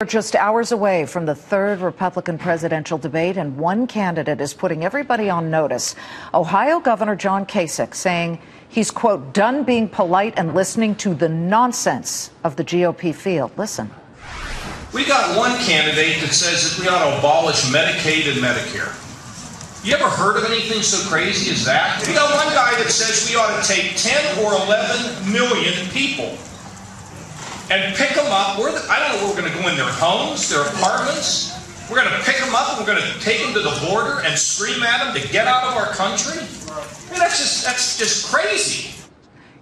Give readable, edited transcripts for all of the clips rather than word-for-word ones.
We're just hours away from the third Republican presidential debate, and one candidate is putting everybody on notice. Ohio Governor John Kasich saying he's, quote, done being polite and listening to the nonsense of the GOP field. Listen. We got one candidate that says that we ought to abolish Medicaid and Medicare. You ever heard of anything so crazy as that? We got one guy that says we ought to take 10 or 11 million people and pick them up. I don't know where we're going to go in their homes, their apartments. We're going to pick them up and we're going to take them to the border and scream at them to get out of our country. I mean, that's just crazy.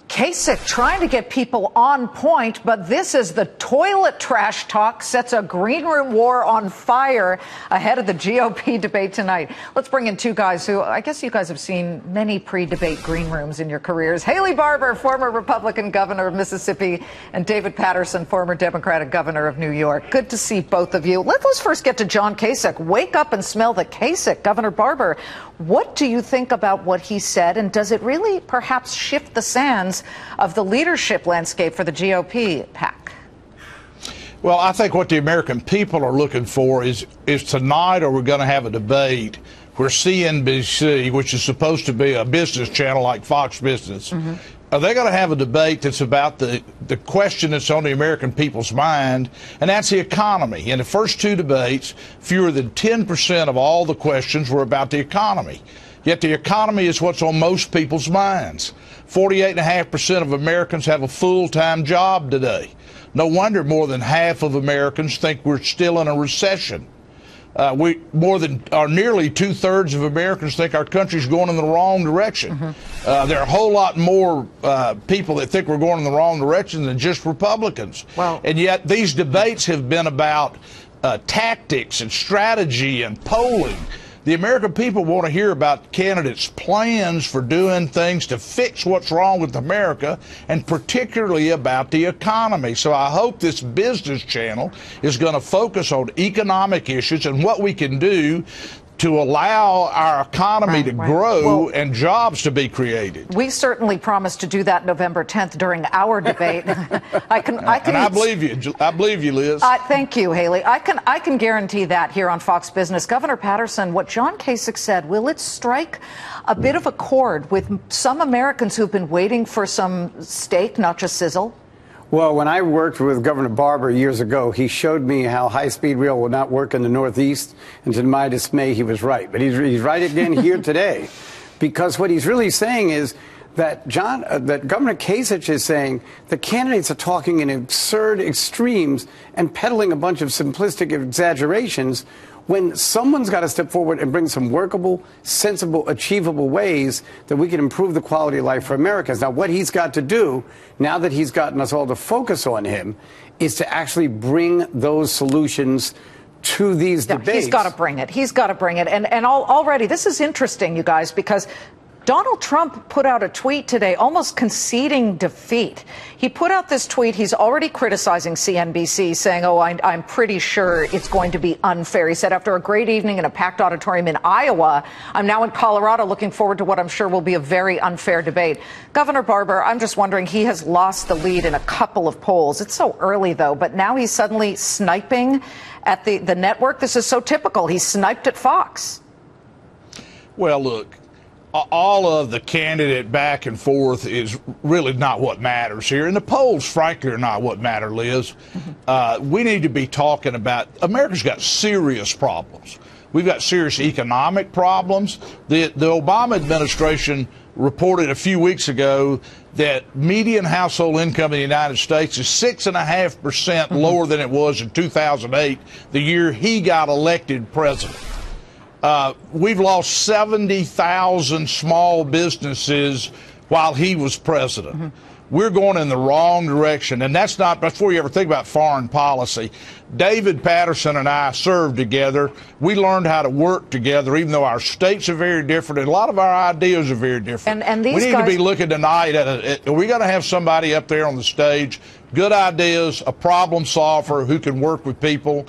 Kasich trying to get people on point, but this is the toilet trash talk sets a green room war on fire ahead of the GOP debate tonight. Let's bring in two guys who I guess you guys have seen many pre-debate green rooms in your careers. Haley Barbour, former Republican governor of Mississippi, and David Paterson, former Democratic governor of New York. Good to see both of you. Let's first get to John Kasich. Wake up and smell the Kasich. Governor Barbour, what do you think about what he said, and does it really perhaps shift the sands of the leadership landscape for the GOP PAC? Well, I think what the American people are looking for is tonight, are we going to have a debate where CNBC, which is supposed to be a business channel like Fox Business, are they going to have a debate that's about the question that's on the American people's mind, and that's the economy? In the first two debates, fewer than 10% of all the questions were about the economy. Yet the economy is what's on most people's minds. 48.5% of Americans have a full-time job today. No wonder more than half of Americans think we're still in a recession. Nearly two-thirds of Americans think our country's going in the wrong direction. There are a whole lot more people that think we're going in the wrong direction than just Republicans. Wow. And yet these debates have been about tactics and strategy and polling. The American people want to hear about candidates' plans for doing things to fix what's wrong with America, and particularly about the economy. So I hope this business channel is going to focus on economic issues and what we can do to allow our economy to grow and jobs to be created. We certainly promised to do that November 10th during our debate. I believe you. I believe you, Liz. Thank you, Haley. I can guarantee that here on Fox Business. Governor Paterson, what John Kasich said, will it strike a bit of a chord with some Americans who've been waiting for some steak, not just sizzle? Well, when I worked with Governor Barbour years ago, he showed me how high-speed rail would not work in the Northeast, and to my dismay, he was right. But he's right again here today, because what he's really saying is that Governor Kasich is saying the candidates are talking in absurd extremes and peddling a bunch of simplistic exaggerations, when someone's got to step forward and bring some workable, sensible, achievable ways that we can improve the quality of life for Americans. Now, what he's got to do, now that he's gotten us all to focus on him, is to actually bring those solutions to these debates. He's got to bring it. He's got to bring it. And already, this is interesting, you guys, because Donald Trump put out a tweet today almost conceding defeat. He put out this tweet. He's already criticizing CNBC, saying, I'm pretty sure it's going to be unfair. He said, after a great evening in a packed auditorium in Iowa, I'm now in Colorado looking forward to what I'm sure will be a very unfair debate. Governor Barbour, I'm just wondering, he has lost the lead in a couple of polls. It's so early, though, but now he's suddenly sniping at the network. This is so typical. He sniped at Fox. Well, look. All of the candidate back and forth is really not what matters here. And the polls, frankly, are not what matter, Liz. We need to be talking about America's got serious problems. We've got serious economic problems. The Obama administration reported a few weeks ago that median household income in the United States is 6.5% lower than it was in 2008, the year he got elected president. We've lost 70,000 small businesses while he was president. We're going in the wrong direction. And that's not, before you ever think about foreign policy, David Paterson and I served together. We learned how to work together, even though our states are very different and a lot of our ideas are very different. And these we need to be looking tonight at we got to have somebody up there on the stage, good ideas, a problem solver who can work with people.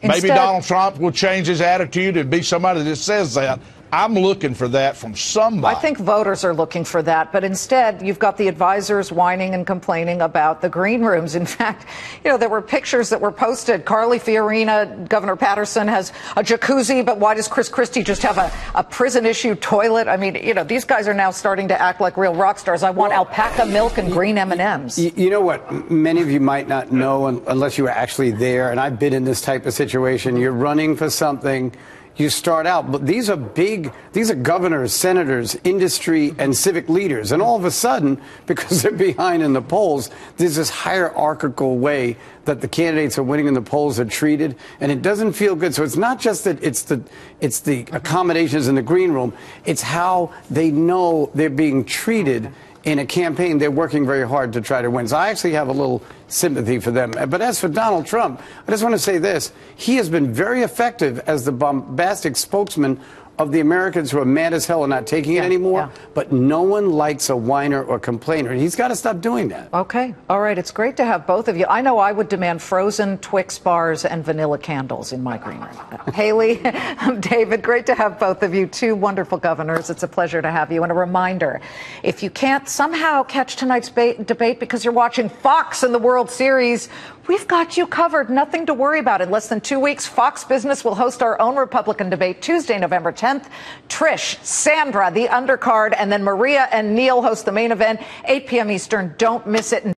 Maybe Donald Trump will change his attitude and be somebody that says that. I'm looking for that from somebody. I think voters are looking for that, but instead you've got the advisors whining and complaining about the green rooms. In fact, there were pictures that were posted. Carly Fiorina, Governor Patterson has a jacuzzi, but why does Chris Christie just have a prison-issue toilet? I mean, these guys are now starting to act like real rock stars. I want alpaca milk and green M&Ms. You know what? Many of you might not know unless you were actually there, and I've been in this type of situation. You're running for something. You start out, but these are governors, senators, industry, and civic leaders. And all of a sudden, because they're behind in the polls, there's this hierarchical way that the candidates are winning in the polls are treated, and it doesn't feel good. So it's not just that it's the accommodations in the green room, it's how they know they're being treated in a campaign. They're working very hard to try to win. So I actually have a little sympathy for them. But as for Donald Trump, I just want to say this. He has been very effective as the bombastic spokesman of the Americans who are mad as hell and not taking it anymore. Yeah. But no one likes a whiner or complainer. He's got to stop doing that. Okay. All right. It's great to have both of you. I know I would demand frozen Twix bars and vanilla candles in my green room. Haley, David, great to have both of you. Two wonderful governors. It's a pleasure to have you. And a reminder, if you can't somehow catch tonight's debate because you're watching Fox in the World Series, we've got you covered. Nothing to worry about. In less than 2 weeks, Fox Business will host our own Republican debate Tuesday, November 10th. Trish, Sandra, the undercard, and then Maria and Neil host the main event, 8 p.m. Eastern. Don't miss it.